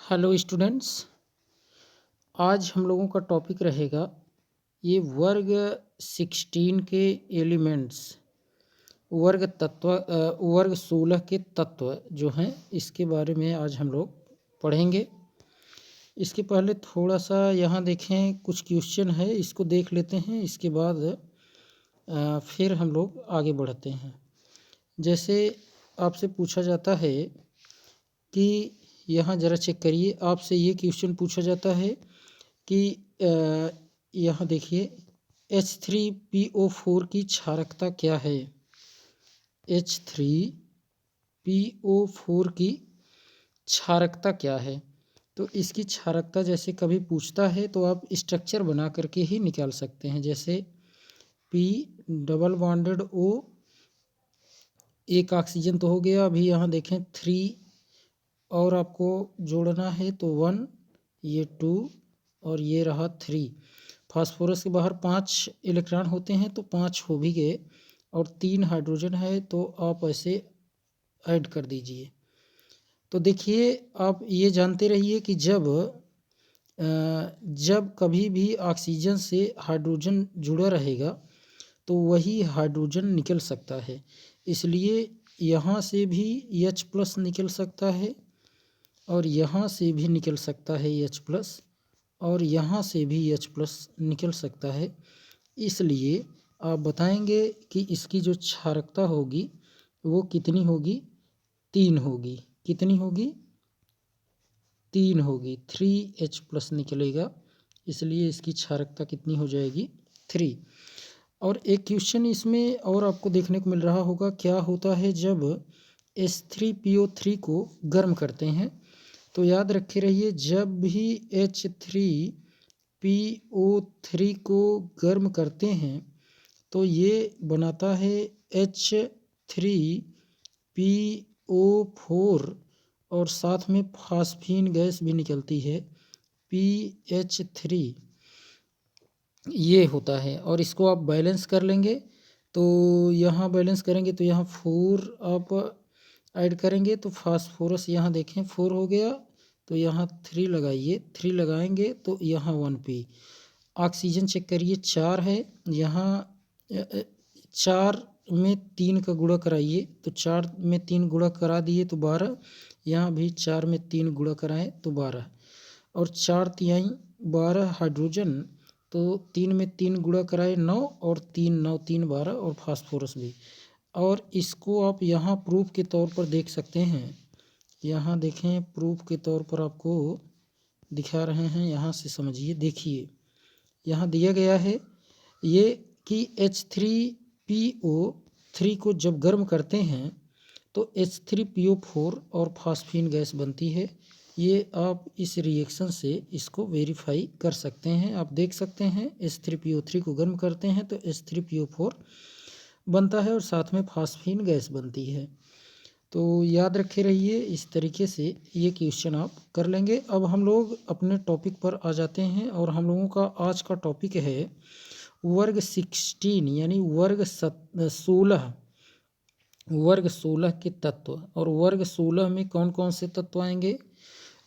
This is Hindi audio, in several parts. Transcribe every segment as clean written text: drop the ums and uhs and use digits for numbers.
हेलो स्टूडेंट्स, आज हम लोगों का टॉपिक रहेगा ये वर्ग 16 के एलिमेंट्स, वर्ग 16 के तत्व जो हैं इसके बारे में आज हम लोग पढ़ेंगे। इसके पहले थोड़ा सा यहाँ देखें, कुछ क्वेश्चन है, इसको देख लेते हैं। इसके बाद फिर हम लोग आगे बढ़ते हैं। जैसे आपसे पूछा जाता है कि यहाँ ज़रा चेक करिए, आपसे ये क्वेश्चन पूछा जाता है कि यहाँ देखिए H3PO4 की क्षारकता क्या है। H3PO4 की क्षारकता क्या है। तो इसकी क्षारकता जैसे कभी पूछता है तो आप स्ट्रक्चर बना करके ही निकाल सकते हैं। जैसे P डबल बॉन्डेड O, एक ऑक्सीजन तो हो गया। अभी यहाँ देखें 3 और आपको जोड़ना है तो 1, ये 2 और ये रहा 3। फास्फोरस के बाहर 5 इलेक्ट्रॉन होते हैं तो 5 हो भी गए और 3 हाइड्रोजन है तो आप ऐसे ऐड कर दीजिए। तो देखिए, आप ये जानते रहिए कि जब कभी भी ऑक्सीजन से हाइड्रोजन जुड़ा रहेगा तो वही हाइड्रोजन निकल सकता है। इसलिए यहाँ से भी H+ निकल सकता है और यहाँ से भी निकल सकता है H+ और यहाँ से भी H+ निकल सकता है। इसलिए आप बताएंगे कि इसकी जो क्षारकता होगी वो कितनी होगी। 3 होगी। कितनी होगी? 3 होगी। 3H+ निकलेगा, इसलिए इसकी क्षारकता कितनी हो जाएगी? 3। और एक क्वेश्चन इसमें और आपको देखने को मिल रहा होगा, क्या होता है जब H3PO3 को गर्म करते हैं। तो याद रखे रहिए, जब भी H3PO3 को गर्म करते हैं तो ये बनाता है H3PO4 और साथ में फास्फीन गैस भी निकलती है PH3, ये होता है। और इसको आप बैलेंस कर लेंगे तो यहाँ बैलेंस करेंगे तो यहाँ 4 आप ऐड करेंगे तो फास्फोरस यहाँ देखें 4 हो गया तो यहाँ 3 लगाइए। 3 लगाएंगे तो यहाँ 1P। ऑक्सीजन चेक करिए 4 है, यहाँ 4 में 3 का गुणा कराइए तो 4 में 3 गुणा करा दिए तो 12। यहाँ भी 4 में 3 गुणा कराएं तो 12 और 4 तिहाई 12 हाइड्रोजन, तो 3 में 3 गुणा कराए 9 और 3 9 3 12 और फास्फोरस भी। और इसको आप यहाँ प्रूफ के तौर पर देख सकते हैं। यहाँ देखें, प्रूफ के तौर पर आपको दिखा रहे हैं, यहाँ से समझिए। देखिए यहाँ दिया गया है ये कि H3PO3 को जब गर्म करते हैं तो H3PO4 और फास्फीन गैस बनती है। ये आप इस रिएक्शन से इसको वेरीफाई कर सकते हैं। आप देख सकते हैं H3PO3 को गर्म करते हैं तो H3PO4 बनता है और साथ में फास्फीन गैस बनती है। तो याद रखे रहिए, इस तरीके से ये क्वेश्चन आप कर लेंगे। अब हम लोग अपने टॉपिक पर आ जाते हैं और हम लोगों का आज का टॉपिक है वर्ग 16 यानी वर्ग 16, वर्ग 16 के तत्व। और वर्ग 16 में कौन कौन से तत्व आएंगे?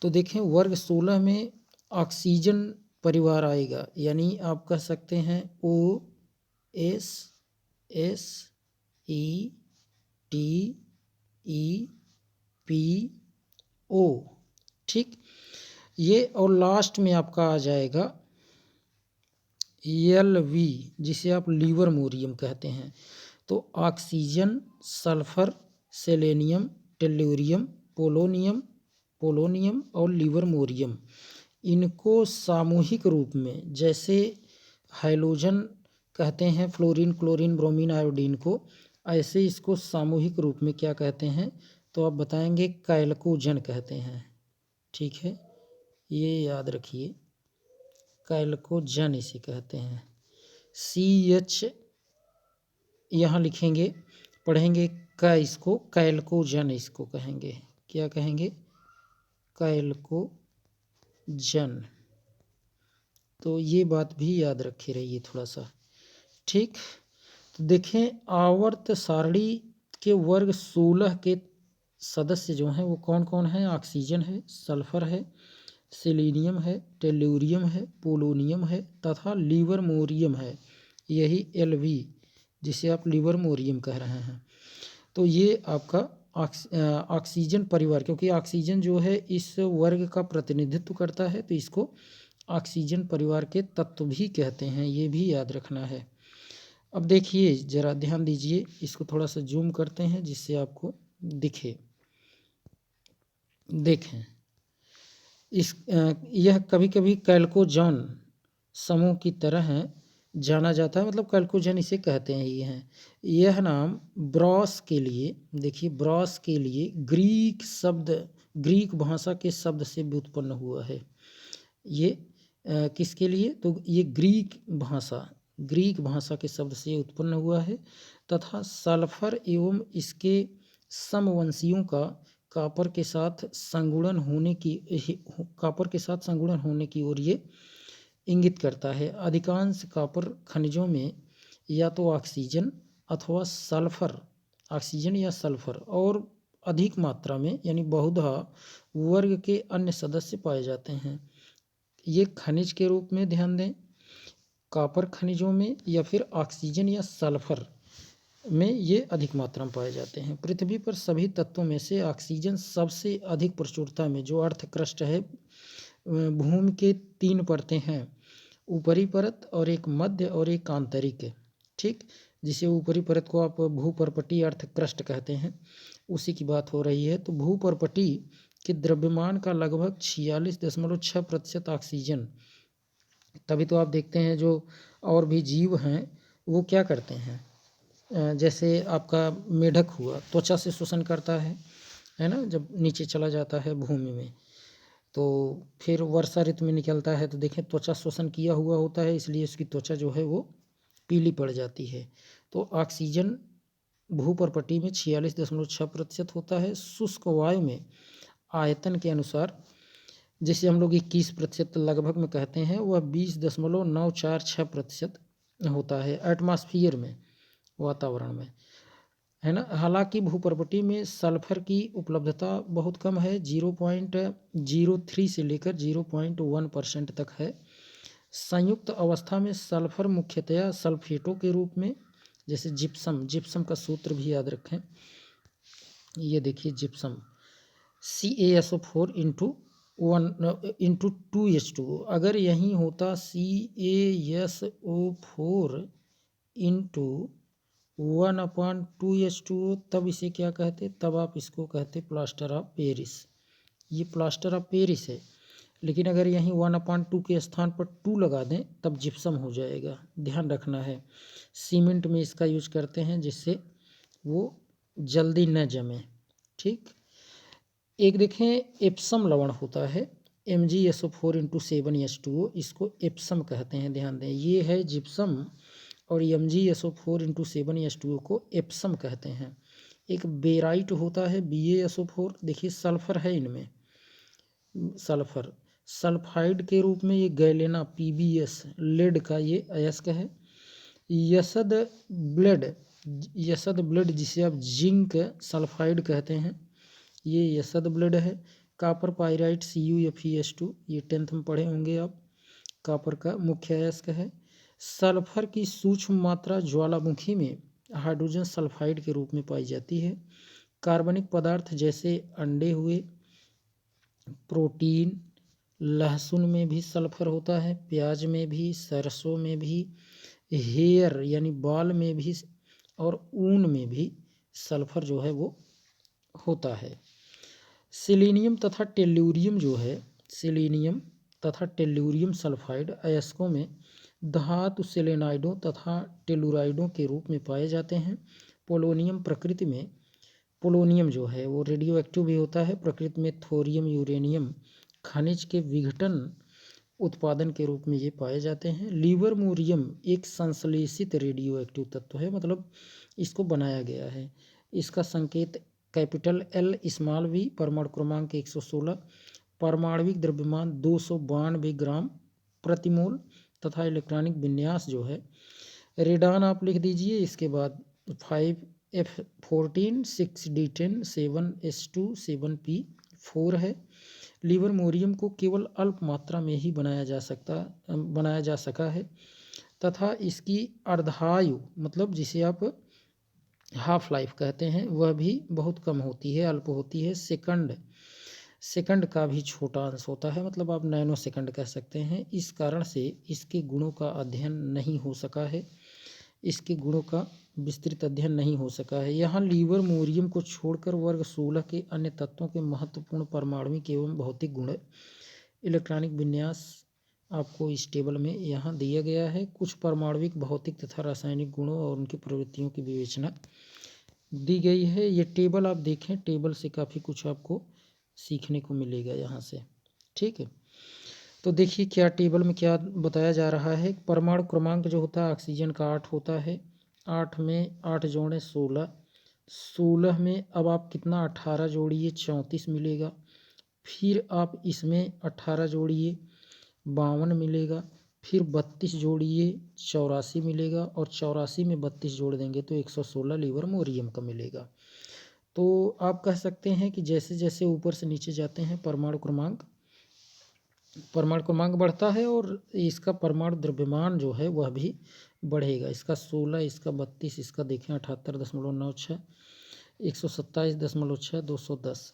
तो देखें, वर्ग 16 में ऑक्सीजन परिवार आएगा, यानी आप कह सकते हैं OSSETPO, ठीक। ये और लास्ट में आपका आ जाएगा LV, जिसे आप लिवरमोरियम कहते हैं। तो oxygen, sulphur, selenium, tellurium, polonium और लिवरमोरियम, इनको सामूहिक रूप में, जैसे हाइलोजन कहते हैं फ्लोरीन, क्लोरीन, ब्रोमीन, आयोडीन को, ऐसे इसको सामूहिक रूप में क्या कहते हैं? तो आप बताएंगे कैल्कोजन कहते हैं। ठीक है, ये याद रखिए, कैल्कोजन इसे कहते हैं। CH यहाँ लिखेंगे, पढ़ेंगे इसको कैल्कोजन इसको कहेंगे। क्या कहेंगे? कैल्कोजन। तो ये बात भी याद रखे रहिए थोड़ा सा, ठीक। तो देखें, आवर्त सारणी के वर्ग 16 के सदस्य जो हैं वो कौन कौन हैं? ऑक्सीजन है, सल्फर है, सेलेनियम है, टेल्यूरियम है, पोलोनियम है तथा लिवरमोरियम है। यही Lv जिसे आप लिवरमोरियम कह रहे हैं। तो ये आपका ऑक्सीजन परिवार, क्योंकि ऑक्सीजन जो है इस वर्ग का प्रतिनिधित्व करता है, तो इसको ऑक्सीजन परिवार के तत्व भी कहते हैं, ये भी याद रखना है। अब देखिए ज़रा ध्यान दीजिए, इसको थोड़ा सा जूम करते हैं जिससे आपको दिखे। देखें यह कभी कभी कैल्कोजॉन समूह की तरह जाना जाता है, मतलब कैल्कोजन इसे कहते हैं ये हैं। यह नाम ब्रॉस के लिए, देखिए ब्रॉस के लिए ग्रीक भाषा के शब्द से व्युत्पन्न हुआ है। ये किसके लिए? तो ये ग्रीक भाषा के शब्द से उत्पन्न हुआ है तथा सल्फर एवं इसके समवंशियों का कॉपर के साथ संगुणन होने की ओर ये इंगित करता है। अधिकांश कॉपर खनिजों में या तो ऑक्सीजन या सल्फर और अधिक मात्रा में यानी बहुधा वर्ग के अन्य सदस्य पाए जाते हैं। ये खनिज के रूप में ध्यान दें, कॉपर खनिजों में या फिर ऑक्सीजन या सल्फर में ये अधिक मात्रा में पाए जाते हैं। पृथ्वी पर सभी तत्वों में से ऑक्सीजन सबसे अधिक प्रचुरता में, जो अर्थ क्रस्ट है, भूमि के 3 परतें हैं, ऊपरी परत और एक मध्य और एक आंतरिक है। ठीक, जिसे ऊपरी परत को आप भूपर्पटी अर्थ क्रस्ट कहते हैं, उसी की बात हो रही है। तो भूपर्पटी के द्रव्यमान का लगभग 46.6% ऑक्सीजन। तभी तो आप देखते हैं जो और भी जीव हैं वो क्या करते हैं, जैसे आपका मेढक हुआ, त्वचा से शोषण करता है ना, जब नीचे चला जाता है भूमि में, तो फिर वर्षा ऋतु में निकलता है तो देखें त्वचा शोषण किया हुआ होता है, इसलिए उसकी त्वचा जो है वो पीली पड़ जाती है। तो ऑक्सीजन भूपर्पटी में 46.6% होता है। शुष्क वायु में आयतन के अनुसार, जिसे हम लोग 21% लगभग में कहते हैं, वह 20.946% होता है एटमॉस्फेयर में, वातावरण में, है ना। हालांकि भूपर्पटी में सल्फर की उपलब्धता बहुत कम है, 0.03 से लेकर 0.1% तक है। संयुक्त अवस्था में सल्फर मुख्यतया सल्फेटों के रूप में, जैसे जिप्सम का सूत्र भी याद रखें, ये देखिए जिप्सम CaSO4 इंटू 2H2O, अगर यहीं होता CaSO4 इंटू 1/2H2O, तब इसे क्या कहते? तब आप इसको कहते प्लास्टर ऑफ पेरिस। ये प्लास्टर ऑफ पेरिस है, लेकिन अगर यहीं 1/2 के स्थान पर 2 लगा दें तब जिप्सम हो जाएगा। ध्यान रखना है, सीमेंट में इसका यूज करते हैं जिससे वो जल्दी न जमे। ठीक, एक देखें एप्सम लवण होता है, MgSO4 इंटू 7H2O, इसको एप्सम कहते हैं। ध्यान दें, ये है जिप्सम और MgSO4 इंटू 7H2O को एप्सम कहते हैं। एक बेराइट होता है BaSO4, देखिए सल्फर है इनमें, सल्फर सल्फाइड के रूप में ये गैलेना PbS लेड का ये अयस्क है। यसद ब्लेड जिसे आप जिंक सल्फाइड कहते हैं, ये यसद ब्लेड है। कॉपर पाइराइट CuFeS2, ये 10th में पढ़े होंगे आप, कॉपर का मुख्य अयस्क है। सल्फर की सूक्ष्म मात्रा ज्वालामुखी में हाइड्रोजन सल्फाइड के रूप में पाई जाती है। कार्बनिक पदार्थ जैसे अंडे हुए, प्रोटीन, लहसुन में भी सल्फर होता है, प्याज में भी, सरसों में भी, हेयर यानी बाल में भी और ऊन में भी सल्फर जो है वो होता है। सेलेनियम तथा टेल्यूरियम जो है, सेलेनियम तथा टेल्यूरियम सल्फाइड अयस्कों में धातु सेलेनाइडों तथा टेलुराइडों के रूप में पाए जाते हैं। पोलोनियम प्रकृति में, पोलोनियम जो है वो रेडियो एक्टिव भी होता है। प्रकृति में थोरियम यूरेनियम खनिज के विघटन उत्पादन के रूप में ये पाए जाते हैं। लिवरमोरियम एक संश्लेषित रेडियो एक्टिव तत्व है, मतलब इसको बनाया गया है। इसका संकेत कैपिटल L स्मॉल v, परमाणु क्रमांक 116, परमाणविक द्रव्यमान 292 ग्राम प्रति मोल तथा इलेक्ट्रॉनिक विन्यास जो है रेडॉन आप लिख दीजिए, इसके बाद 5 F14 6D10 7S2 7P4 है। लिबरमोरियम को केवल अल्प मात्रा में ही बनाया जा सका है तथा इसकी अर्धायु मतलब जिसे आप हाफ लाइफ कहते हैं वह भी बहुत कम होती है, अल्प होती है। सेकंड का भी छोटा अंश होता है, मतलब आप नैनो सेकंड कह सकते हैं। इस कारण से इसके गुणों का अध्ययन नहीं हो सका है, इसके गुणों का विस्तृत अध्ययन नहीं हो सका है। यहाँ लिबरमोरियम को छोड़कर वर्ग 16 के अन्य तत्वों के महत्वपूर्ण परमाणुविक एवं भौतिक गुण इलेक्ट्रॉनिक विन्यास आपको इस टेबल में यहाँ दिया गया है। कुछ परमाणुविक भौतिक तथा रासायनिक गुणों और उनकी प्रवृत्तियों की विवेचना दी गई है। ये टेबल आप देखें, टेबल से काफ़ी कुछ आपको सीखने को मिलेगा यहाँ से, ठीक है। तो देखिए क्या टेबल में क्या बताया जा रहा है। परमाणु क्रमांक जो होता है ऑक्सीजन का 8 होता है। 8 में 8 जोड़ें 16, 16 में अब आप कितना 18 जोड़िए 34 मिलेगा। फिर आप इसमें 18 जोड़िए 52 मिलेगा। फिर 32 जोड़िए 84 मिलेगा और 84 में 32 जोड़ देंगे तो 116 लिबरमोरियम का मिलेगा। तो आप कह सकते हैं कि जैसे जैसे ऊपर से नीचे जाते हैं परमाणु क्रमांक बढ़ता है और इसका परमाणु द्रव्यमान जो है वह भी बढ़ेगा। इसका 16, इसका 32, इसका देखें 78.96, 127.6, 210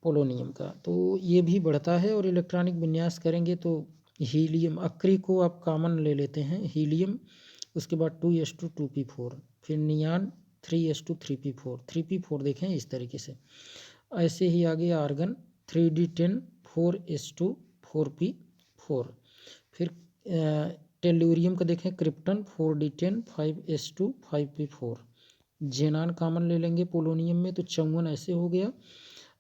पोलोनियम का। तो ये भी बढ़ता है। और इलेक्ट्रॉनिक विन्यास करेंगे तो हीलियम अक्री को आप कॉमन ले लेते हैं, हीलियम, उसके बाद 2s2 2p4, फिर नियान 3s2 3p4 3p4 देखें इस तरीके से। ऐसे ही आगे आर्गन 3d10 4s2 4p4। फिर टेल्यूरियम का देखें krypton 4d10 5s2 5p4। जेनान common ले लेंगे पोलोनियम में तो 54 ऐसे हो गया।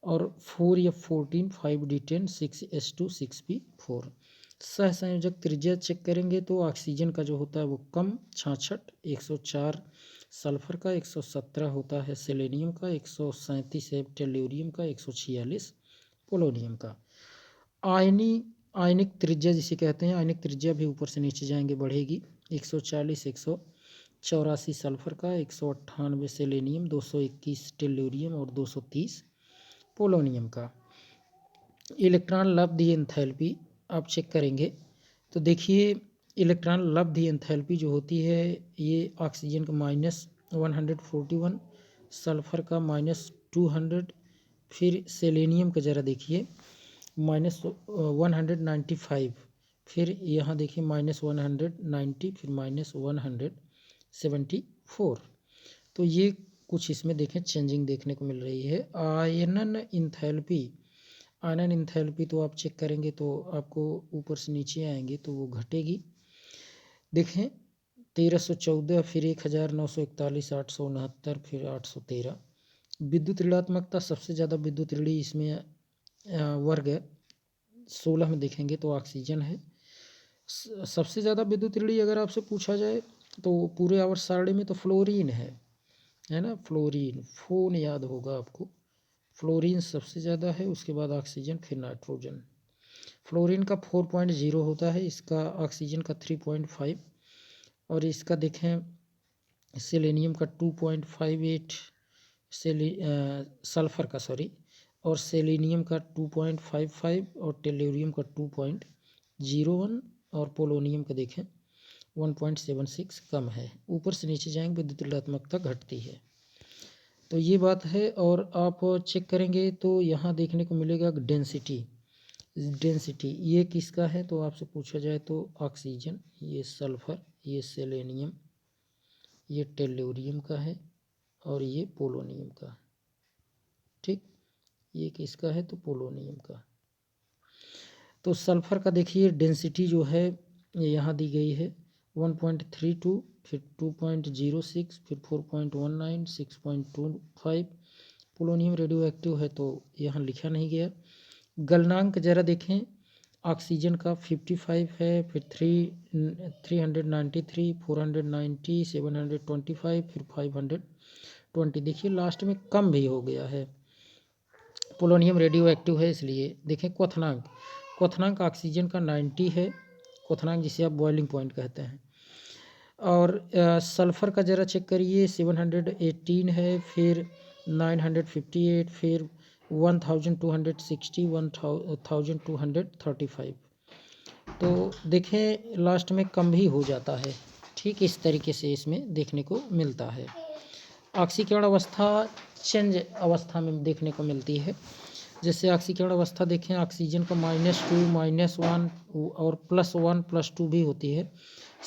और 4f14 5d10 6s2 6p4। सहसंयोजक त्रिज्या चेक करेंगे तो ऑक्सीजन का जो होता है वो कम 66 104, सल्फर का 117 होता है, सेलेनियम का 137 है, टेल्यूरियम का 146, पोलोनियम का। आयनिक त्रिज्या जिसे कहते हैं, आयनिक त्रिज्या भी ऊपर से नीचे जाएंगे बढ़ेगी। 140 184 सल्फर का, 198 सेलेनियम, 221 टेल्यूरियम और 230 पोलोनियम का। इलेक्ट्रॉन लब्ध एंथैल्पी आप चेक करेंगे तो देखिए इलेक्ट्रॉन लब्ध एंथैल्पी जो होती है ये ऑक्सीजन का -141, सल्फर का -200, फिर सेलेनियम का ज़रा देखिए -195, फिर यहाँ देखिए -190, फिर -174। तो ये कुछ इसमें देखें चेंजिंग देखने को मिल रही है। आयनन इंथैल्पी तो आप चेक करेंगे तो आपको ऊपर से नीचे आएंगे तो वो घटेगी। देखें 1314, फिर 1941, 869, फिर 813। विद्युत ऋणात्मकता सबसे ज़्यादा विद्युत ऋणी इसमें वर्ग 16 में देखेंगे तो ऑक्सीजन है। सबसे ज़्यादा विद्युत ऋणी अगर आपसे पूछा जाए तो पूरे आवर्त सारणी में तो फ्लोरीन है ना। फ्लोरीन, फोन याद होगा आपको, फ्लोरीन सबसे ज़्यादा है, उसके बाद ऑक्सीजन, फिर नाइट्रोजन। फ्लोरीन का 4.0 होता है, इसका ऑक्सीजन का 3.5, और इसका देखें सेलेनियम का 2.58, सल्फर का और सेलेनियम का 2.55 और टेल्यूरियम का 2.01 और पोलोनियम का देखें 1.76 कम है। ऊपर से नीचे जाएंगे विद्युत ऋणात्मकता घटती है। तो ये बात है। और आप चेक करेंगे तो यहाँ देखने को मिलेगा डेंसिटी ये किसका है तो आपसे पूछा जाए तो ऑक्सीजन, ये सल्फर, ये सेलेनियम, ये टेल्यूरियम का है और ये पोलोनियम का। ठीक, ये किसका है तो पोलोनियम का। तो सल्फर का देखिए डेंसिटी जो है ये यहाँ दी गई है 1.32, फिर 2.06, फिर 4.19, 6.25। पोलोनियम रेडियो एक्टिव है तो यहाँ लिखा नहीं गया। गलनांक ज़रा देखें, ऑक्सीजन का 55 है, फिर 393, 490, 725, फिर 520। देखिए लास्ट में कम भी हो गया है, पोलोनियम रेडियो एक्टिव है इसलिए। देखें क्वथनांक ऑक्सीजन का 90 है, क्वथनांक जिसे आप बॉइलिंग पॉइंट कहते हैं। और सल्फ़र का ज़रा चेक करिए, 718 है, फिर 958, फिर 1260, 1235। तो देखें लास्ट में कम भी हो जाता है। ठीक इस तरीके से इसमें देखने को मिलता है। ऑक्सीकरण अवस्था चेंज अवस्था में देखने को मिलती है। जैसे ऑक्सीकरण अवस्था देखें, ऑक्सीजन का -2, -1 और +1 +2 भी होती है।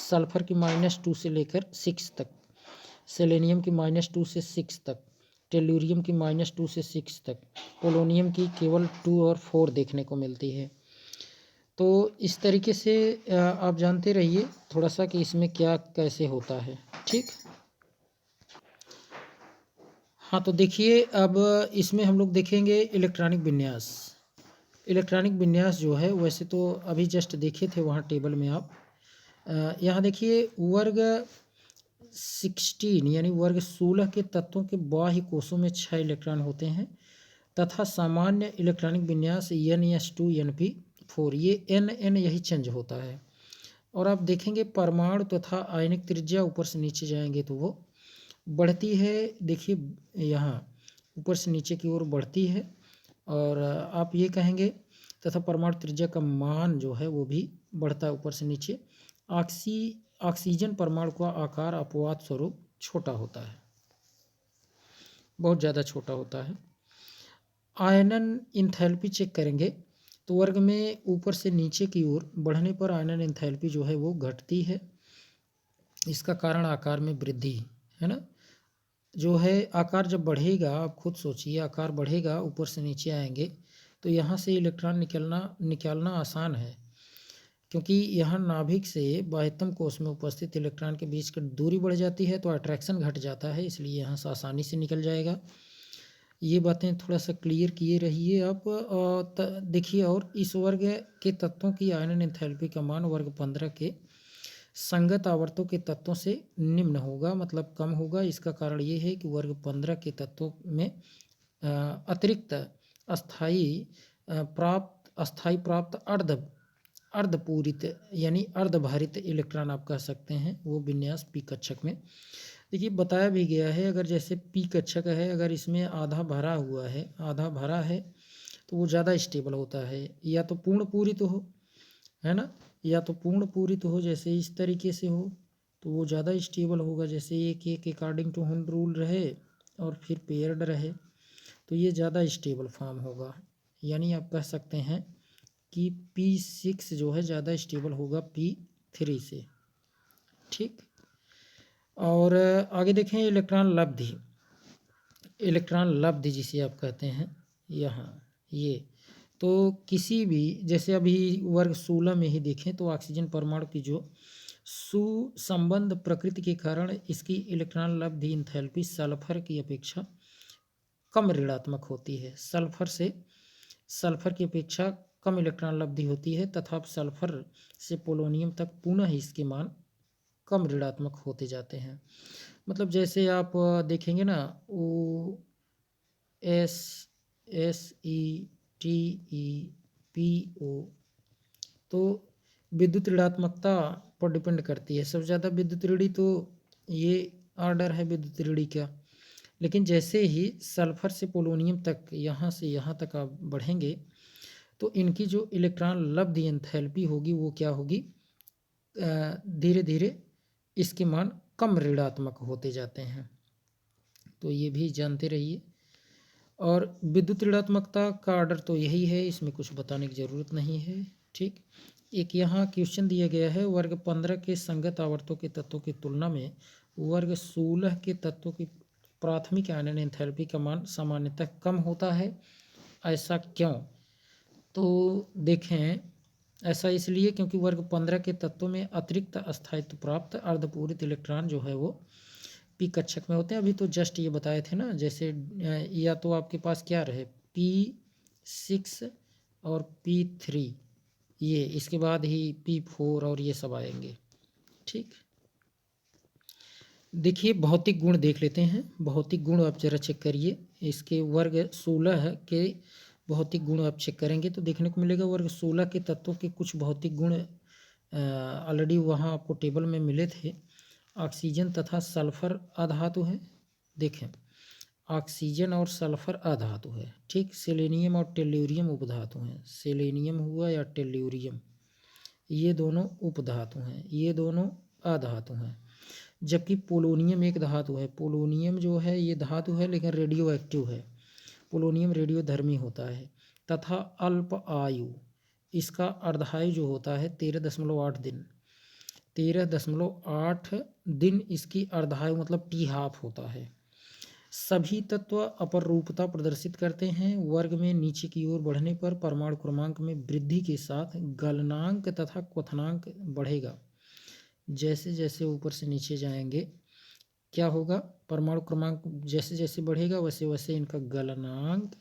सल्फ़र की -2 से लेकर 6 तक, सेलेनियम की -2 से 6 तक, टेल्यूरियम की -2 से 6 तक, पोलोनियम की केवल 2 और 4 देखने को मिलती है। तो इस तरीके से आप जानते रहिए थोड़ा सा कि इसमें क्या कैसे होता है। ठीक, हाँ तो देखिए अब इसमें हम लोग देखेंगे इलेक्ट्रॉनिक विन्यास। इलेक्ट्रॉनिक विन्यास जो है वैसे तो अभी जस्ट देखे थे वहाँ टेबल में आप। यहाँ देखिए वर्ग 16 यानी वर्ग 16 के तत्वों के बाह्य कोषों में 6 इलेक्ट्रॉन होते हैं तथा सामान्य इलेक्ट्रॉनिक विन्यास NS2 NP4, ये NN यही चेंज होता है। और आप देखेंगे परमाणु तथा आयनिक त्रिज्या ऊपर से नीचे जाएंगे तो वो बढ़ती है। देखिए यहाँ ऊपर से नीचे की ओर बढ़ती है। और आप ये कहेंगे तथा परमाणु त्रिज्या का मान जो है वो भी बढ़ता है ऊपर से नीचे। ऑक्सीजन परमाणु का आकार अपवाद स्वरूप छोटा होता है, बहुत ज़्यादा छोटा होता है। आयनन इंथैल्पी चेक करेंगे तो वर्ग में ऊपर से नीचे की ओर बढ़ने पर आयनन इंथैल्पी जो है वो घटती है। इसका कारण आकार में वृद्धि है ना, जो है आकार जब बढ़ेगा, आप खुद सोचिए आकार बढ़ेगा ऊपर से नीचे आएंगे तो यहाँ से इलेक्ट्रॉन निकालना आसान है, क्योंकि यहाँ नाभिक से बाह्यतम कोष में उपस्थित इलेक्ट्रॉन के बीच की दूरी बढ़ जाती है तो अट्रैक्शन घट जाता है, इसलिए यहाँ से आसानी से निकल जाएगा। ये बातें थोड़ा सा क्लियर किए रहिए आप। देखिए और इस वर्ग के तत्वों की आयनन एंथैल्पी का मान वर्ग 15 के संगत आवर्तों के तत्वों से निम्न होगा, मतलब कम होगा। इसका कारण ये है कि वर्ग 15 के तत्वों में अतिरिक्त अस्थाई प्राप्त अर्धपूरित यानी अर्धभारित इलेक्ट्रॉन आप कह सकते हैं, वो विन्यास पी कक्षक में देखिए बताया भी गया है। अगर जैसे पी कक्षक है, अगर इसमें आधा भरा हुआ है, आधा भरा है तो वो ज़्यादा स्टेबल होता है, या तो पूर्ण पूरित हो, है ना, या तो पूर्ण पूरित हो, जैसे इस तरीके से हो तो वो ज़्यादा स्टेबल होगा। जैसे एक एक अकॉर्डिंग टू होम रूल रहे और फिर पेयर्ड रहे तो ये ज़्यादा स्टेबल फॉर्म होगा। यानी आप कह सकते हैं कि P6 जो है ज़्यादा स्टेबल होगा P3 से। ठीक, और आगे देखें इलेक्ट्रॉन लब्धि। इलेक्ट्रॉन लब्धि जिसे आप कहते हैं यहाँ, ये तो किसी भी जैसे अभी वर्ग 16 में ही देखें तो ऑक्सीजन परमाणु की जो सुसंबंध प्रकृति के कारण इसकी इलेक्ट्रॉन लब्धि इंथैल्पी सल्फर की अपेक्षा कम ऋणात्मक होती है। सल्फर की अपेक्षा कम इलेक्ट्रॉन लब्धि होती है तथा सल्फर से पोलोनियम तक पुनः इसके मान कम ऋणात्मक होते जाते हैं। मतलब जैसे आप देखेंगे ना OSSETEPO, तो विद्युत ऋणात्मकता पर डिपेंड करती है। सबसे ज़्यादा विद्युत ऋणी तो ये ऑर्डर है विद्युत ऋणी का। लेकिन जैसे ही सल्फर से पोलोनियम तक यहाँ से यहाँ तक आप बढ़ेंगे तो इनकी जो इलेक्ट्रॉन लब्धि एंथैल्पी होगी वो क्या होगी, धीरे धीरे इसके मान कम ऋणात्मक होते जाते हैं। तो ये भी जानते रहिए। और विद्युत ऋणात्मकता का ऑर्डर तो यही है, इसमें कुछ बताने की ज़रूरत नहीं है। ठीक, एक यहाँ क्वेश्चन दिया गया है, वर्ग 15 के संगत आवर्तों के तत्वों की तुलना में वर्ग 16 के तत्वों की प्राथमिक आयनन एंथैल्पी का मान सामान्यतः कम होता है, ऐसा क्यों? तो देखें ऐसा इसलिए क्योंकि वर्ग 15 के तत्वों में अतिरिक्त अस्थायित्व प्राप्त अर्धपूरित इलेक्ट्रॉन जो है वो पी कक्षक में होते हैं। अभी तो जस्ट ये बताए थे ना, जैसे या तो आपके पास क्या रहे P6 और P3, ये इसके बाद ही P4 और ये सब आएंगे। ठीक, देखिए भौतिक गुण देख लेते हैं। भौतिक गुण आप जरा चेक करिए, इसके वर्ग 16 के भौतिक गुण आप चेक करेंगे तो देखने को मिलेगा वर्ग 16 के तत्वों के कुछ भौतिक गुण ऑलरेडी वहाँ आपको टेबल में मिले थे। ऑक्सीजन तथा सल्फर अधातु है। देखें, ऑक्सीजन और सल्फर अधातु है, ठीक। सेलेनियम और टेल्यूरियम उपधातु हैं। सेलेनियम हुआ या टेल्यूरियम, ये दोनों उपधातु हैं, ये दोनों अधातु हैं। जबकि पोलोनियम एक धातु है। पोलोनियम जो है ये धातु है लेकिन रेडियो एक्टिव है। पोलोनियम रेडियोधर्मी होता है तथा अल्प आयु, इसका अर्धायु जो होता है 13.8 दिन। 13.8 दिन इसकी अर्धायु मतलब टी हाफ होता है। सभी तत्व अपरूपता प्रदर्शित करते हैं। वर्ग में नीचे की ओर बढ़ने पर परमाणु क्रमांक में वृद्धि के साथ गलनांक तथा क्वथनांक बढ़ेगा। जैसे जैसे ऊपर से नीचे जाएंगे क्या होगा, परमाणु क्रमांक जैसे जैसे बढ़ेगा वैसे वैसे इनका गलनांक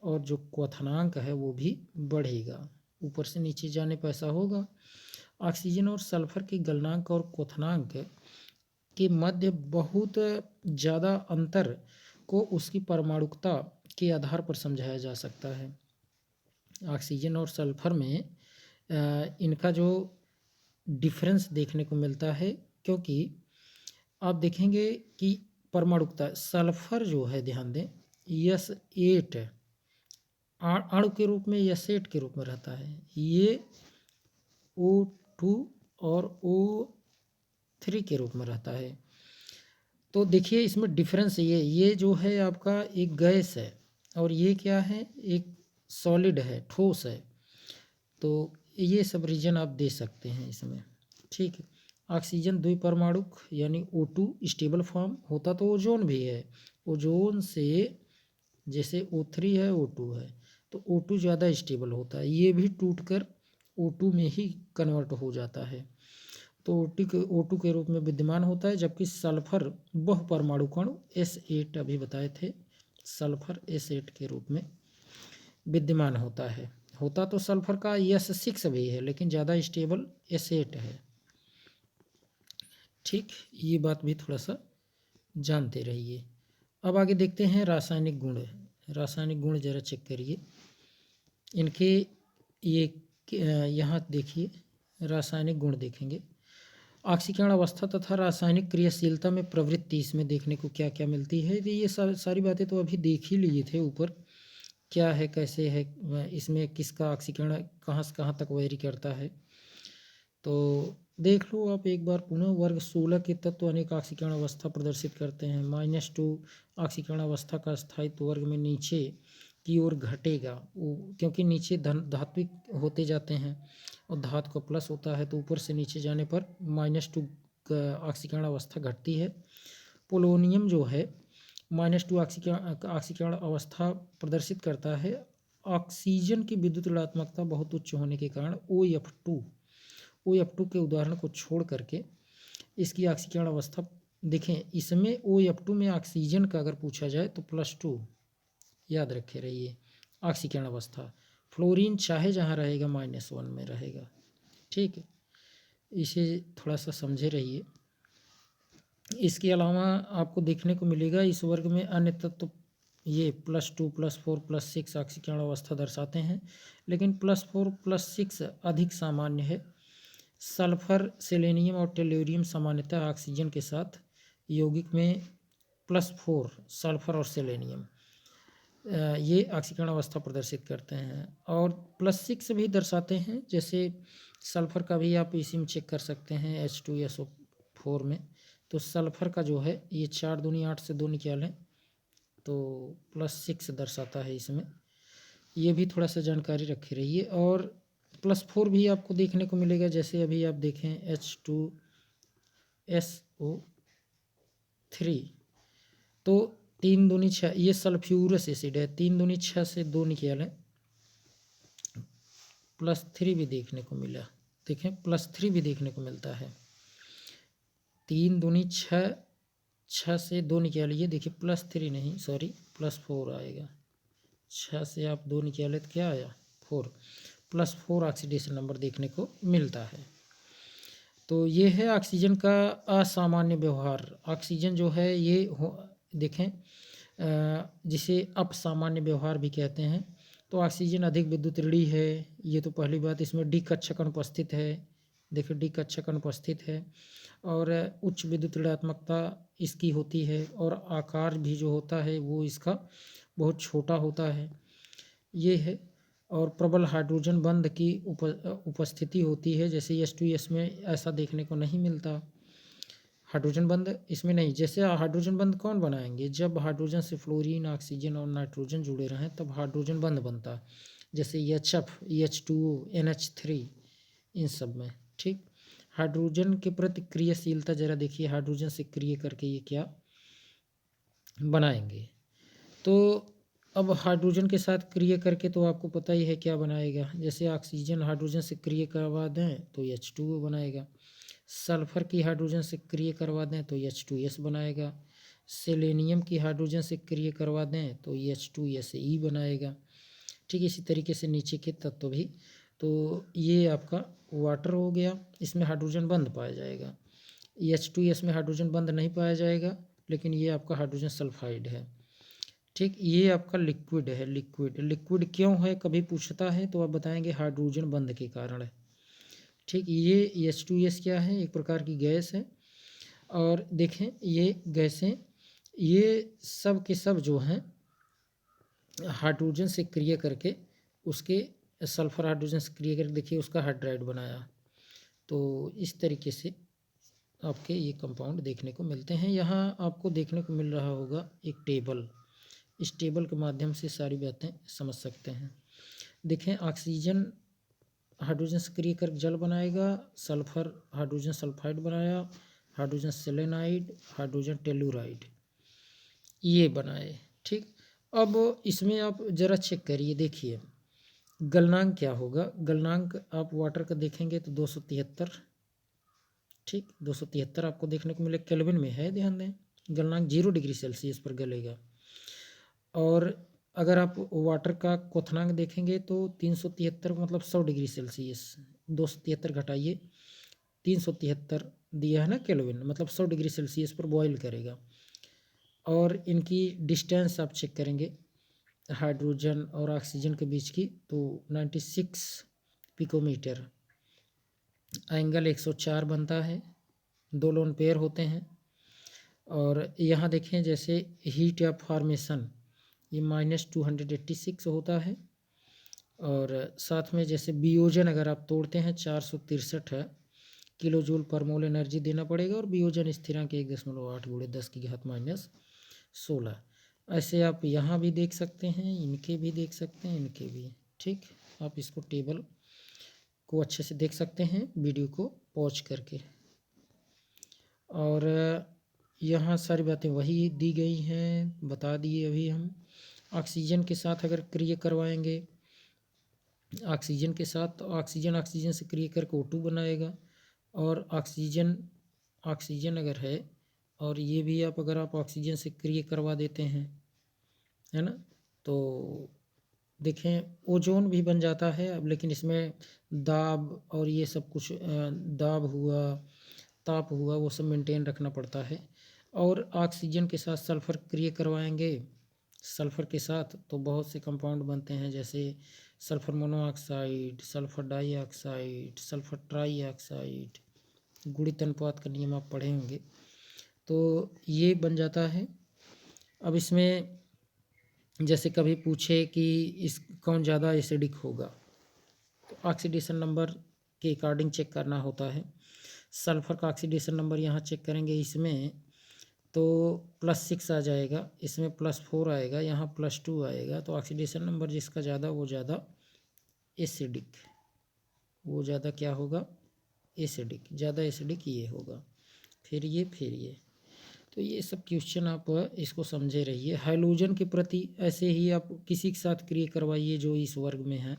और जो क्वथनांक है वो भी बढ़ेगा। ऊपर से नीचे जाने पर ऐसा होगा। ऑक्सीजन और सल्फर के गलनांक और क्वथनांक के मध्य बहुत ज़्यादा अंतर को उसकी परमाणुकता के आधार पर समझाया जा सकता है। ऑक्सीजन और सल्फर में इनका जो डिफरेंस देखने को मिलता है, क्योंकि आप देखेंगे कि परमाणुकता सल्फर जो है, ध्यान दें, S8 अणु के रूप में S8 के रूप में रहता है। ये O2 और O3 के रूप में रहता है। तो देखिए इसमें डिफरेंस ये जो है आपका एक गैस है और ये क्या है, एक सॉलिड है, ठोस है। तो ये सब रीजन आप दे सकते हैं इसमें, ठीक है। ऑक्सीजन द्विपरमाणुक यानी O2 स्टेबल फॉर्म होता तो ओजोन भी है। ओजोन से जैसे O3 है O2 है तो O2 ज़्यादा स्टेबल होता है, ये भी टूटकर O2 में ही कन्वर्ट हो जाता है। तो O2 के रूप में विद्यमान होता है। जबकि सल्फर बहुपरमाणु कण S8 अभी बताए थे, सल्फर S8 के रूप में विद्यमान होता है। होता तो सल्फर का S6 भी है लेकिन ज़्यादा स्टेबल S8 है, ठीक। ये बात भी थोड़ा सा जानते रहिए। अब आगे देखते हैं रासायनिक गुण। रासायनिक गुण ज़रा चेक करिए इनके। ये यहाँ देखिए रासायनिक गुण देखेंगे। ऑक्सीकरण अवस्था तथा रासायनिक क्रियाशीलता में प्रवृत्ति इसमें देखने को क्या क्या मिलती है। तो ये सारी बातें तो अभी देख ही लिए थे ऊपर, क्या है कैसे है, इसमें किसका ऑक्सीकरण कहाँ से कहाँ तक वेरी करता है। तो देख लो आप एक बार पुनः। वर्ग 16 के तत्व अनेक ऑक्सीकरण अवस्था प्रदर्शित करते हैं। -2 ऑक्सीकरण अवस्था का स्थायित्व वर्ग में नीचे की ओर घटेगा, क्योंकि नीचे धात्विक होते जाते हैं और धातु का प्लस होता है तो ऊपर से नीचे जाने पर -2 ऑक्सीकरण अवस्था घटती है। पोलोनियम जो है -2 ऑक्सीकरण अवस्था प्रदर्शित करता है। ऑक्सीजन की विद्युत ऋणात्मकता बहुत उच्च होने के कारण OF2 के उदाहरण को छोड़ करके इसकी ऑक्सीकरण अवस्था देखें। इसमें OF2 में ऑक्सीजन का अगर पूछा जाए तो +2 याद रखे रहिए ऑक्सीकरण अवस्था। फ्लोरीन चाहे जहाँ रहेगा -1 में रहेगा, ठीक है। इसे थोड़ा सा समझे रहिए। इसके अलावा आपको देखने को मिलेगा इस वर्ग में अन्य तत्व ये +2 +4 +6 ऑक्सीकरण अवस्था दर्शाते हैं, लेकिन +4 +6 अधिक सामान्य है। सल्फर, सेलेनियम और टेल्यूरियम सामान्यतः ऑक्सीजन के साथ यौगिक में +4 सल्फर और सेलेनियम ये ऑक्सीकरण अवस्था प्रदर्शित करते हैं और +6 भी दर्शाते हैं। जैसे सल्फर का भी आप इसी में चेक कर सकते हैं H2SO4 में। तो सल्फर का जो है ये 4 दूनी 8 से 2 निकालें तो +6 दर्शाता है इसमें। ये भी थोड़ा सा जानकारी रखे रहिए। और +4 भी आपको देखने को मिलेगा, जैसे अभी आप देखें H2SO3 तो 3 दूनी 6, ये सल्फ्यूरस एसिड है। 3 दूनी 6 से 2 निकालें +3 भी देखने को मिला। देखें +3 भी देखने को मिलता है। 3 दूनी 6, 6 से 2 निकालिए, देखिए +3 नहीं सॉरी +4 आएगा। 6 से आप 2 निकाले तो क्या आया 4, +4 ऑक्सीडेशन नंबर देखने को मिलता है। तो ये है ऑक्सीजन का असामान्य व्यवहार। ऑक्सीजन जो है ये देखें जिसे अपसामान्य व्यवहार भी कहते हैं। तो ऑक्सीजन अधिक विद्युत ऋणी है, ये तो पहली बात। इसमें डी कक्षक अनुपस्थित है, देखिए डी कक्षक अनुपस्थित है और उच्च विद्युत ऋणात्मकता इसकी होती है और आकार भी जो होता है वो इसका बहुत छोटा होता है, ये है। और प्रबल हाइड्रोजन बंध की उपस्थिति होती है, जैसे H2S में ऐसा देखने को नहीं मिलता। हाइड्रोजन बंध इसमें नहीं। जैसे हाइड्रोजन बंध कौन बनाएंगे, जब हाइड्रोजन से फ्लोरीन, ऑक्सीजन और नाइट्रोजन जुड़े रहें तब हाइड्रोजन बंध बनता है, जैसे HF, H2O, NH3 इन सब में, ठीक। हाइड्रोजन के प्रति क्रियाशीलता जरा देखिए, हाइड्रोजन से क्रिया करके ये क्या बनाएंगे। तो अब हाइड्रोजन के साथ क्रिया करके तो आपको पता ही है क्या बनाएगा। जैसे ऑक्सीजन हाइड्रोजन से क्रिया करवा दें तो H2O बनाएगा, सल्फर की हाइड्रोजन से क्रिया करवा दें तो H2S बनाएगा, सेलेनियम की हाइड्रोजन से क्रिया करवा दें तो H2SE बनाएगा, ठीक। इसी तरीके से नीचे के तत्व भी। तो ये आपका वाटर हो गया, इसमें हाइड्रोजन बंध पाया जाएगा। H2S में हाइड्रोजन बंध नहीं पाया जाएगा, लेकिन ये आपका हाइड्रोजन सल्फाइड है, ठीक। ये आपका लिक्विड है। लिक्विड क्यों है कभी पूछता है तो आप बताएंगे हाइड्रोजन बंध के कारण है, ठीक। ये H2S क्या है, एक प्रकार की गैस है। और देखें ये गैसें, ये सब के सब जो हैं हाइड्रोजन से क्रिया करके उसके सल्फर हाइड्रोजन से क्रिया करके देखिए उसका हाइड्राइड बनाया। तो इस तरीके से आपके ये कंपाउंड देखने को मिलते हैं। यहाँ आपको देखने को मिल रहा होगा एक टेबल, इस टेबल के माध्यम से सारी बातें समझ सकते हैं। देखें ऑक्सीजन हाइड्रोजन से क्रिया कर जल बनाएगा, सल्फर हाइड्रोजन सल्फाइड बनाया, हाइड्रोजन सेलेनाइड, हाइड्रोजन टेलुराइड ये बनाए, ठीक। अब इसमें आप ज़रा चेक करिए, देखिए गलनांक क्या होगा। गलनांक आप वाटर का देखेंगे तो 273, ठीक। 273 आपको देखने को मिले, केल्विन में है, ध्यान दें। गलनांक 0 डिग्री सेल्सियस पर गलेगा। और अगर आप वाटर का क्वथनांक देखेंगे तो 373 मतलब 100 डिग्री सेल्सियस, 273 घटाइए 373 दिया है ना केल्विन, मतलब 100 डिग्री सेल्सियस पर बॉयल करेगा। और इनकी डिस्टेंस आप चेक करेंगे हाइड्रोजन और ऑक्सीजन के बीच की तो 96 पिकोमीटर, एंगल 104 बनता है, 2 लोन पेयर होते हैं। और यहाँ देखें जैसे हीट या फॉर्मेशन ये -286 होता है। और साथ में जैसे वियोजन अगर आप तोड़ते हैं 463 है, किलो जूल पर मोल एनर्जी देना पड़ेगा। और वियोजन स्थिरांक 1.8 गुणे 10 की घात -16। ऐसे आप यहाँ भी देख सकते हैं, इनके भी देख सकते हैं, इनके भी, ठीक। आप इसको टेबल को अच्छे से देख सकते हैं वीडियो को पॉज करके। और यहाँ सारी बातें वही दी गई हैं, बता दिए अभी हम। ऑक्सीजन के साथ अगर क्रिया करवाएंगे, ऑक्सीजन के साथ तो ऑक्सीजन से क्रिया करके O2 बनाएगा। और ऑक्सीजन अगर है और ये भी अगर आप ऑक्सीजन से क्रिया करवा देते हैं, है ना, तो देखें ओजोन भी बन जाता है। अब लेकिन इसमें दाब और ये सब कुछ दाब हुआ, ताप हुआ, वो सब मेंटेन रखना पड़ता है। और ऑक्सीजन के साथ सल्फ़र क्रिया करवाएंगे, सल्फ़र के साथ तो बहुत से कंपाउंड बनते हैं, जैसे sulphur monoxide, sulphur dioxide, sulphur trioxide, गुणित अनुपात का नियम आप पढ़े होंगे, तो ये बन जाता है। अब इसमें जैसे कभी पूछे कि इस कौन ज़्यादा एसिडिक होगा, तो ऑक्सीडेशन नंबर के अकॉर्डिंग चेक करना होता है। सल्फ़र का ऑक्सीडेशन नंबर यहाँ चेक करेंगे, इसमें तो +6 आ जाएगा, इसमें +4 आएगा, यहाँ +2 आएगा। तो ऑक्सीडेशन नंबर जिसका ज़्यादा वो ज़्यादा एसिडिक, वो ज़्यादा क्या होगा, एसिडिक, ज़्यादा एसिडिक ये होगा। फिर ये तो ये सब क्वेश्चन आप इसको समझे रहिए। हाइड्रोजन के प्रति ऐसे ही आप किसी के साथ क्रिया करवाइए जो इस वर्ग में है।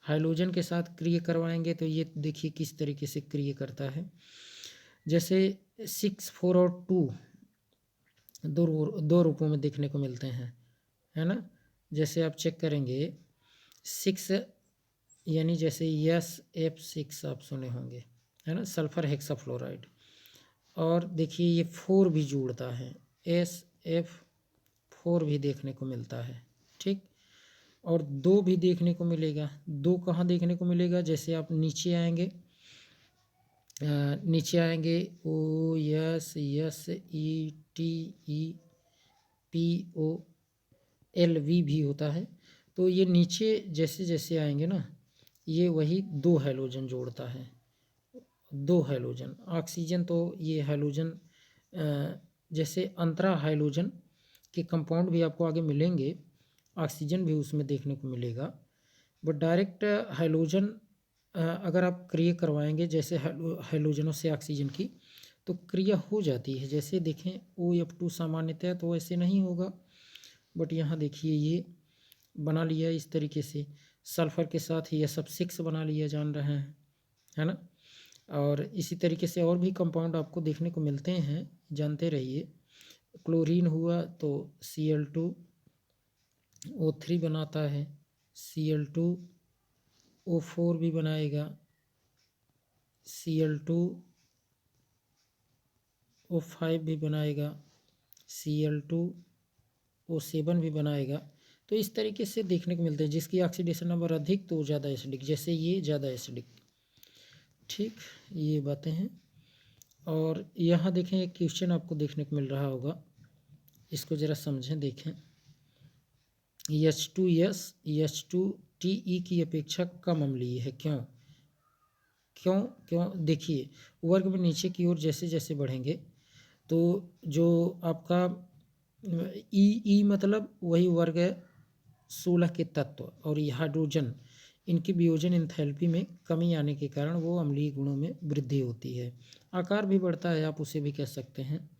हाइड्रोजन के साथ क्रिया करवाएंगे तो ये देखिए किस तरीके से क्रिया करता है। जैसे 6, 4 और 2 दो रूपों में देखने को मिलते हैं, है ना। जैसे आप चेक करेंगे 6 यानी जैसे SF6 आप सुने होंगे, है ना, सल्फ़र हेक्साफ्लोराइड। और देखिए ये 4 भी जुड़ता है, SF4 भी देखने को मिलता है, ठीक। और 2 भी देखने को मिलेगा। 2 कहाँ देखने को मिलेगा, जैसे आप नीचे आएंगे नीचे आएंगे OSSETEPOLV भी होता है। तो ये नीचे जैसे जैसे आएंगे ना, ये वही 2 हैलोजन जोड़ता है, 2 हैलोजन। ऑक्सीजन तो ये हैलोजन जैसे अंतरा हैलोजन के कंपाउंड भी आपको आगे मिलेंगे, ऑक्सीजन भी उसमें देखने को मिलेगा। बट डायरेक्ट हैलोजन अगर आप क्रिया करवाएंगे जैसे हैलोजनों से ऑक्सीजन की, तो क्रिया हो जाती है। जैसे देखें OF2 सामान्यतः तो ऐसे नहीं होगा, बट यहाँ देखिए ये बना लिया इस तरीके से, सल्फ़र के साथ ही SF6 बना लिया जान रहे हैं, है ना। और इसी तरीके से और भी कंपाउंड आपको देखने को मिलते हैं, जानते रहिए। क्लोरीन हुआ तो Cl2O3 बनाता है, Cl2O4 भी बनाएगा, Cl2O5 भी बनाएगा, Cl2O7 भी बनाएगा। तो इस तरीके से देखने को मिलते हैं, जिसकी ऑक्सीडेशन नंबर अधिक तो ज़्यादा एसिडिक, जैसे ये ज़्यादा एसिडिक। ठीक, ये बातें हैं। और यहाँ देखें एक क्वेश्चन आपको देखने को मिल रहा होगा, इसको ज़रा समझें, देखें। H2S H2TE की अपेक्षा कम अम्लीय है, क्यों क्यों क्यों? देखिए वर्ग में नीचे की ओर जैसे जैसे बढ़ेंगे तो जो आपका ई मतलब वही वर्ग है 16 के तत्व, और ये हाइड्रोजन, इनकी वियोजन एंथैल्पी में कमी आने के कारण वो अम्लीय गुणों में वृद्धि होती है, आकार भी बढ़ता है, आप उसे भी कह सकते हैं।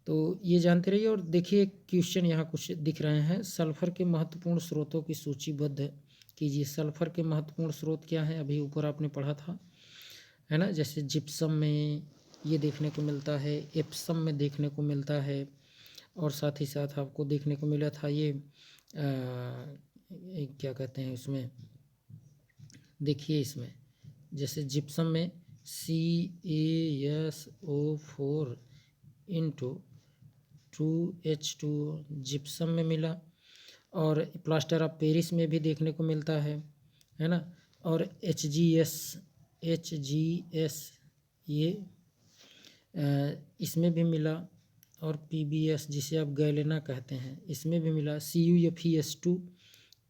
तो ये जानते रहिए। और देखिए क्वेश्चन यहाँ कुछ दिख रहे हैं, सल्फर के महत्वपूर्ण स्रोतों की सूचीबद्ध कीजिए। सल्फर के महत्वपूर्ण स्रोत क्या हैं, अभी ऊपर आपने पढ़ा था, है ना। जैसे जिप्सम में ये देखने को मिलता है, एप्सम में देखने को मिलता है, और साथ ही साथ आपको देखने को मिला था ये क्या कहते हैं उसमें, देखिए इसमें जैसे जिप्सम में CaSO4 इंटू 2H2 जिप्सम में मिला, और प्लास्टर ऑफ पेरिस में भी देखने को मिलता है ना। और HGS ये इसमें भी मिला, और PbS जिसे आप गैलेना कहते हैं इसमें भी मिला, CuFeS2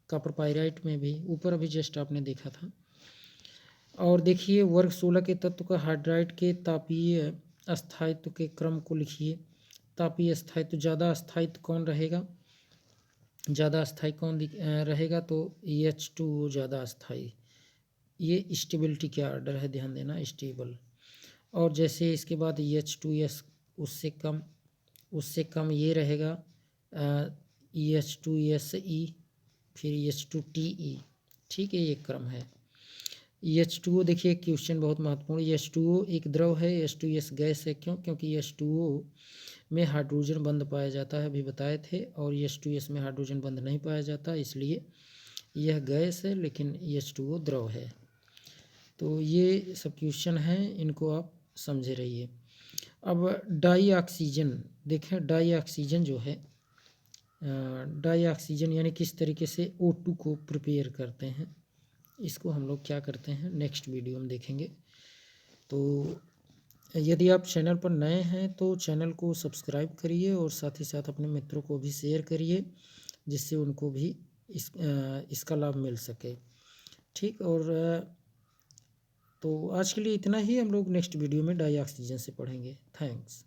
कॉपर पाइराइट में भी, ऊपर अभी जस्ट आपने देखा था। और देखिए वर्ग 16 के तत्व का हाइड्राइड के तापीय अस्थायित्व के क्रम को लिखिए। तापीय अस्थायित्व, ज़्यादा अस्थायित्व कौन रहेगा, ज़्यादा अस्थायी कौन रहेगा, तो H2O ज़्यादा अस्थायी, ये स्टेबिलिटी का ऑर्डर है, ध्यान देना, स्टेबल। और जैसे इसके बाद H2S उससे कम ये रहेगा H2SE, फिर H2TE, ठीक है, ये क्रम है। H2O देखिए क्वेश्चन बहुत महत्वपूर्ण, H2O एक द्रव है, H2S गैस है, क्यों? क्योंकि H2O में हाइड्रोजन बंद पाया जाता है, अभी बताए थे, और H2S में हाइड्रोजन बंद नहीं पाया जाता, इसलिए यह गैस है, लेकिन H2O द्रव है। तो ये सब क्वेश्चन हैं, इनको आप समझे रहिए। अब डाई ऑक्सीजन देखें, डाई ऑक्सीजन जो है, डाई ऑक्सीजन यानी किस तरीके से O2 को प्रिपेयर करते हैं, इसको हम लोग क्या करते हैं नेक्स्ट वीडियो में देखेंगे। तो यदि आप चैनल पर नए हैं तो चैनल को सब्सक्राइब करिए, और साथ ही साथ अपने मित्रों को भी शेयर करिए, जिससे उनको भी इसका लाभ मिल सके। ठीक, और तो आज के लिए इतना ही, हम लोग नेक्स्ट वीडियो में डाई ऑक्सीजन से पढ़ेंगे। थैंक्स।